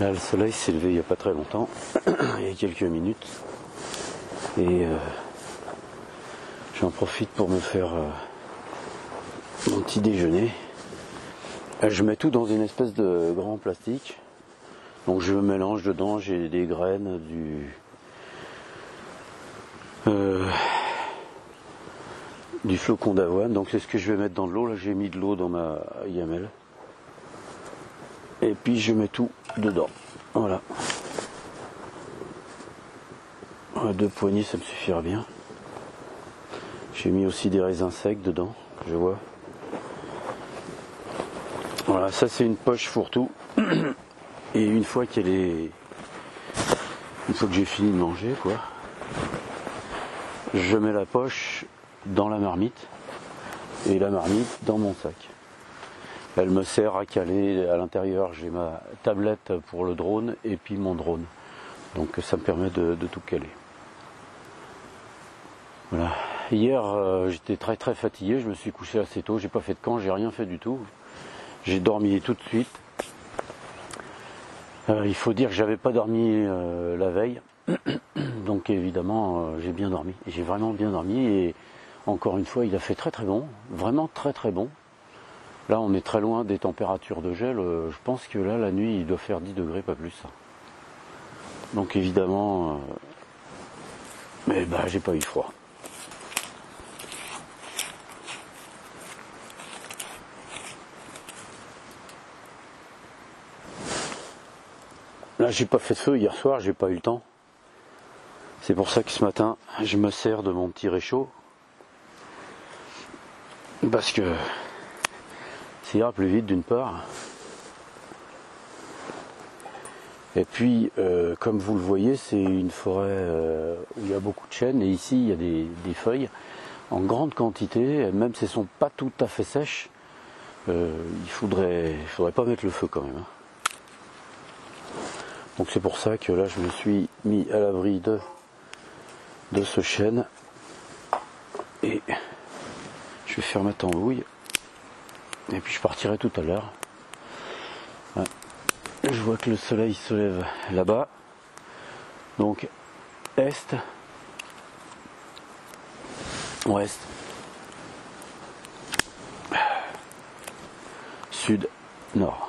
Là, le soleil s'est levé il n'y a pas très longtemps, il y a quelques minutes, et j'en profite pour me faire mon petit déjeuner. Je mets tout dans une espèce de grand plastique, donc je mélange dedans, j'ai des graines, du flocon d'avoine, donc c'est ce que je vais mettre dans de l'eau. Là j'ai mis de l'eau dans ma gamelle. Et puis je mets tout dedans. Voilà. 2 poignées ça me suffira bien. J'ai mis aussi des raisins secs dedans, je vois. Voilà, ça c'est une poche fourre-tout. Et une fois qu'elle est... Une fois que j'ai fini de manger, quoi, je mets la poche dans la marmite et la marmite dans mon sac. Elle me sert à caler à l'intérieur, j'ai ma tablette pour le drone et puis mon drone. Donc ça me permet de tout caler. Voilà. Hier j'étais très très fatigué, je me suis couché assez tôt, j'ai pas fait de camp, j'ai rien fait du tout. J'ai dormi tout de suite. Il faut dire que j'avais pas dormi la veille. Donc évidemment j'ai bien dormi. J'ai vraiment bien dormi et encore une fois il a fait très très bon, vraiment très très bon. Là on est très loin des températures de gel, je pense que là la nuit il doit faire 10 degrés, pas plus. Donc évidemment, mais bah j'ai pas eu froid. Là j'ai pas fait de feu hier soir, j'ai pas eu le temps. C'est pour ça que ce matin je me sers de mon petit réchaud. Parce que ça ira plus vite d'une part. Et puis, comme vous le voyez, c'est une forêt où il y a beaucoup de chênes. Et ici, il y a des feuilles en grande quantité. Même si elles ne sont pas tout à fait sèches, il faudrait pas mettre le feu quand même. Donc c'est pour ça que là, je me suis mis à l'abri de ce chêne. Et je vais faire ma tambouille. Et puis je partirai tout à l'heure. Ouais. Je vois que le soleil se lève là-bas. Donc est, ouest, sud, nord.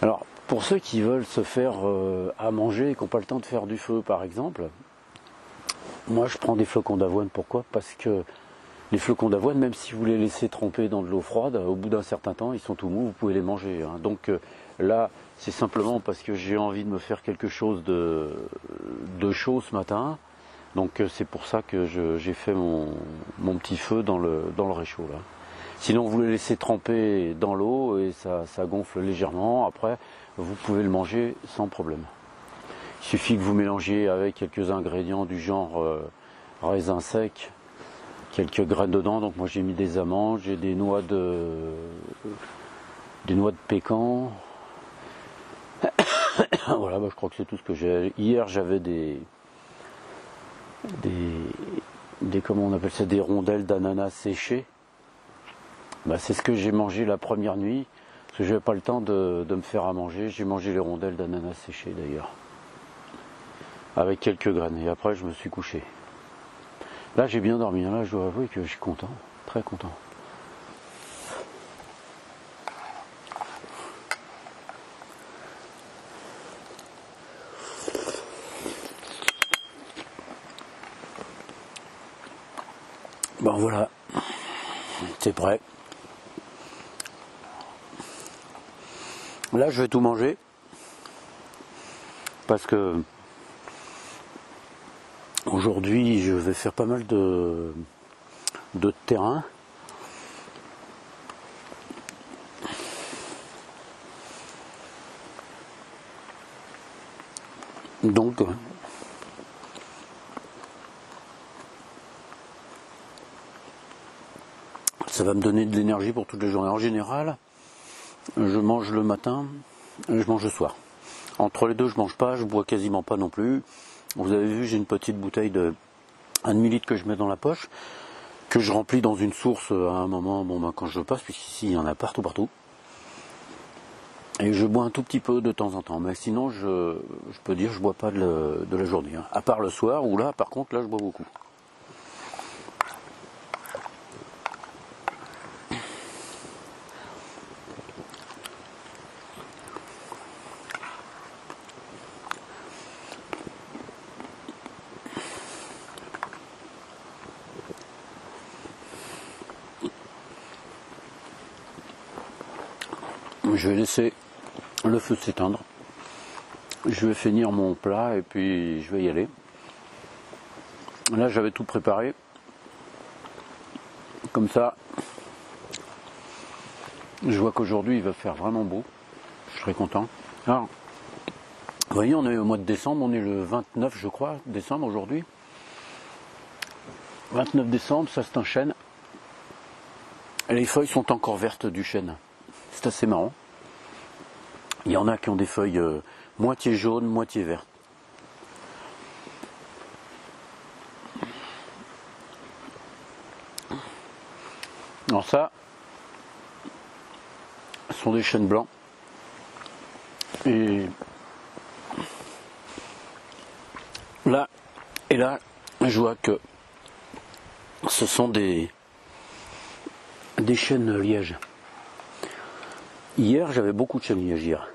Alors, pour ceux qui veulent se faire à manger et qui n'ont pas le temps de faire du feu, par exemple, moi je prends des flocons d'avoine. Pourquoi ? Parce que les flocons d'avoine, même si vous les laissez tremper dans de l'eau froide, au bout d'un certain temps, ils sont tout mous, vous pouvez les manger. Donc là, c'est simplement parce que j'ai envie de me faire quelque chose de chaud ce matin. Donc c'est pour ça que j'ai fait mon petit feu dans le réchaud là. Sinon vous les laissez tremper dans l'eau et ça gonfle légèrement. Après vous pouvez le manger sans problème. Il suffit que vous mélangiez avec quelques ingrédients du genre raisin sec, quelques graines dedans. Donc moi j'ai mis des amandes, j'ai des noix de pécan. Voilà, je crois que c'est tout ce que j'ai. Hier j'avais des comment on appelle ça, des rondelles d'ananas séchées. C'est ce que j'ai mangé la première nuit, parce que j'avais pas le temps de me faire à manger. J'ai mangé les rondelles d'ananas séchées d'ailleurs, avec quelques graines, et après je me suis couché. Là j'ai bien dormi, là je dois avouer que je suis content, très content. Bon voilà, c'est prêt. Là je vais tout manger, parce que aujourd'hui je vais faire pas mal de terrain. Donc ça va me donner de l'énergie pour toute la journée. En général, Je mange le matin, je mange le soir. Entre les deux, je mange pas, je bois quasiment pas non plus. Vous avez vu, j'ai une petite bouteille de 1,5 litre que je mets dans la poche, que je remplis dans une source à un moment, quand je passe, puisqu'ici il y en a partout. Et je bois un tout petit peu de temps en temps, mais sinon je peux dire je bois pas de la journée, hein. À part le soir, où là par contre là je bois beaucoup. Je vais laisser le feu s'éteindre. Je vais finir mon plat et puis je vais y aller. Là j'avais tout préparé. Comme ça, je vois qu'aujourd'hui il va faire vraiment beau. Je serai content. Alors, vous voyez, on est au mois de décembre, on est le 29 je crois, décembre aujourd'hui. 29 décembre, ça c'est un chêne. Les feuilles sont encore vertes du chêne. C'est assez marrant. Il y en a qui ont des feuilles moitié jaunes, moitié vertes. Alors ça, ce sont des chênes blancs. Et là, je vois que ce sont des chênes lièges. Hier, j'avais beaucoup de chênes lièges hier.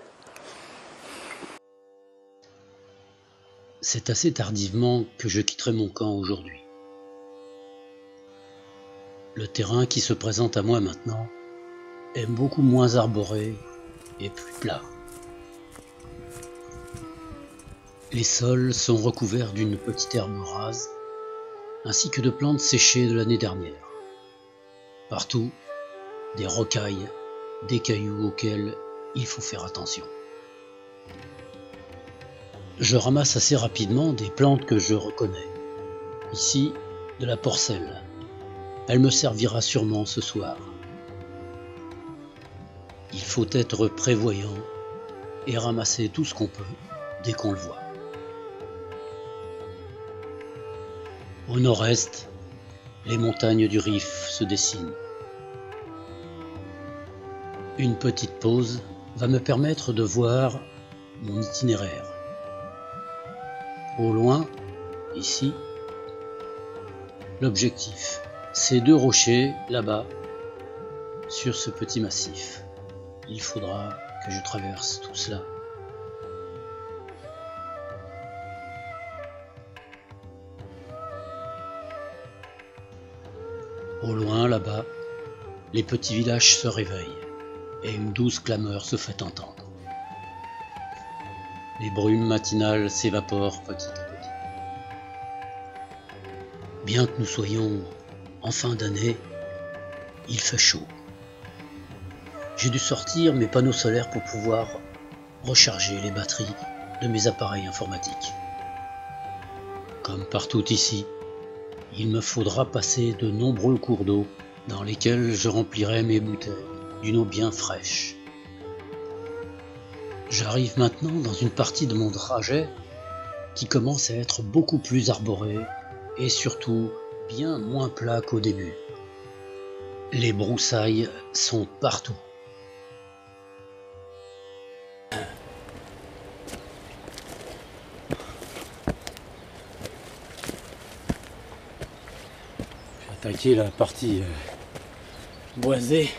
C'est assez tardivement que je quitterai mon camp aujourd'hui. Le terrain qui se présente à moi maintenant est beaucoup moins arboré et plus plat. Les sols sont recouverts d'une petite herbe rase, ainsi que de plantes séchées de l'année dernière. Partout, des rocailles, des cailloux auxquels il faut faire attention. Je ramasse assez rapidement des plantes que je reconnais. Ici, de la porcelle. Elle me servira sûrement ce soir. Il faut être prévoyant et ramasser tout ce qu'on peut dès qu'on le voit. Au nord-est, les montagnes du Rif se dessinent. Une petite pause va me permettre de voir mon itinéraire. Au loin, ici, l'objectif, c'est 2 rochers là-bas, sur ce petit massif. Il faudra que je traverse tout cela. Au loin, là-bas, les petits villages se réveillent et une douce clameur se fait entendre. Les brumes matinales s'évaporent petit à petit. Bien que nous soyons en fin d'année, il fait chaud. J'ai dû sortir mes panneaux solaires pour pouvoir recharger les batteries de mes appareils informatiques. Comme partout ici, il me faudra passer de nombreux cours d'eau dans lesquels je remplirai mes bouteilles d'une eau bien fraîche. J'arrive maintenant dans une partie de mon trajet qui commence à être beaucoup plus arborée et surtout bien moins plat qu'au début. Les broussailles sont partout. J'ai attaqué la partie boisée.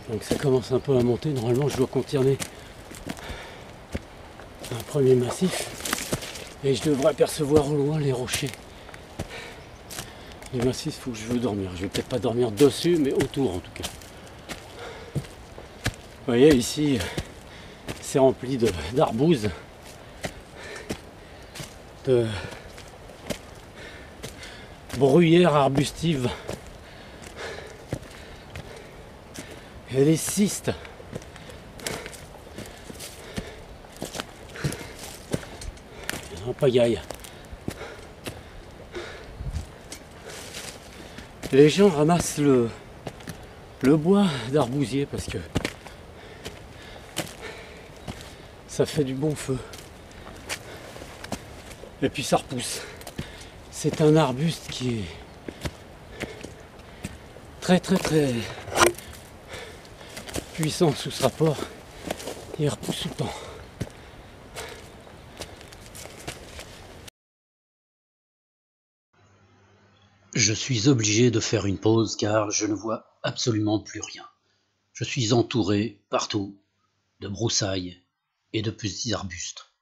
Donc ça commence un peu à monter. Normalement je dois contourner un premier massif et je devrais apercevoir au loin les rochers. Les massifs, il faut que je veux dormir. Je vais peut-être pas dormir dessus, mais autour en tout cas. Vous voyez ici, c'est rempli d'arbouses, de bruyères arbustives et des cystes. En pagaille. Les gens ramassent le bois d'arbousier parce que ça fait du bon feu. Et puis ça repousse. C'est un arbuste qui est très puissant sous ce rapport. Il repousse tout le temps. Je suis obligé de faire une pause car je ne vois absolument plus rien. Je suis entouré partout de broussailles et de petits arbustes.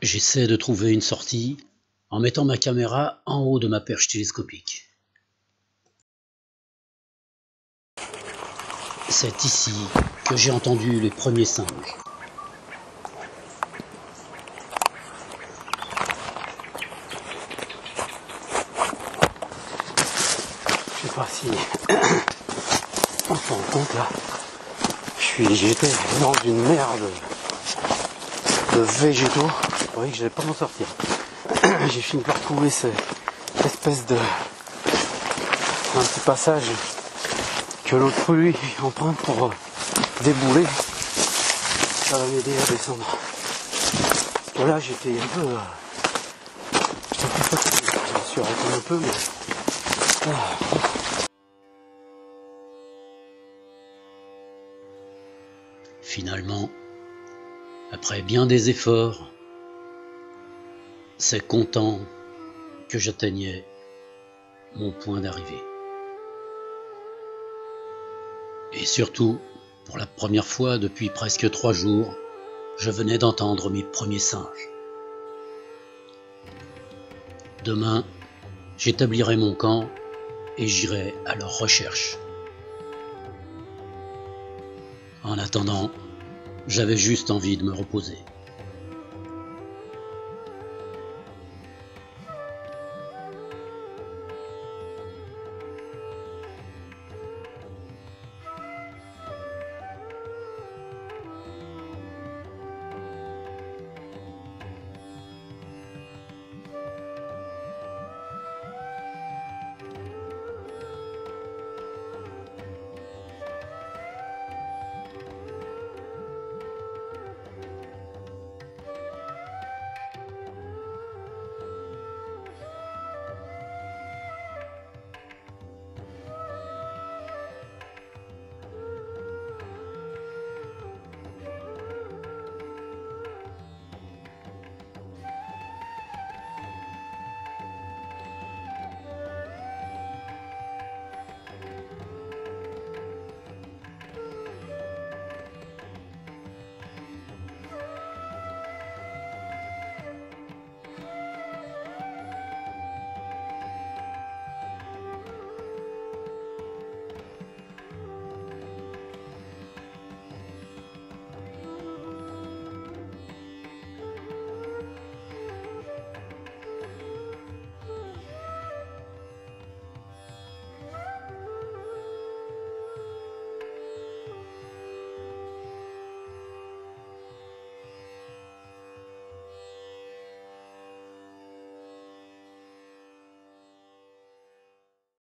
J'essaie de trouver une sortie en mettant ma caméra en haut de ma perche télescopique. C'est ici que j'ai entendu les premiers singes. Je sais pas si on se rend compte là. J'étais dans une merde de végétaux. Je croyais que j'allais pas m'en sortir. J'ai fini par trouver cette espèce de un petit passage que l'autre lui emprunte pour débouler. Ça va m'aider à descendre. Parce que là j'étais un peu fatigué. Je me suis arrêté un peu mais. Finalement, après bien des efforts, c'est content que j'atteignais mon point d'arrivée. Et surtout, pour la première fois depuis presque 3 jours, je venais d'entendre mes premiers singes. Demain, j'établirai mon camp et j'irai à leur recherche. En attendant, j'avais juste envie de me reposer.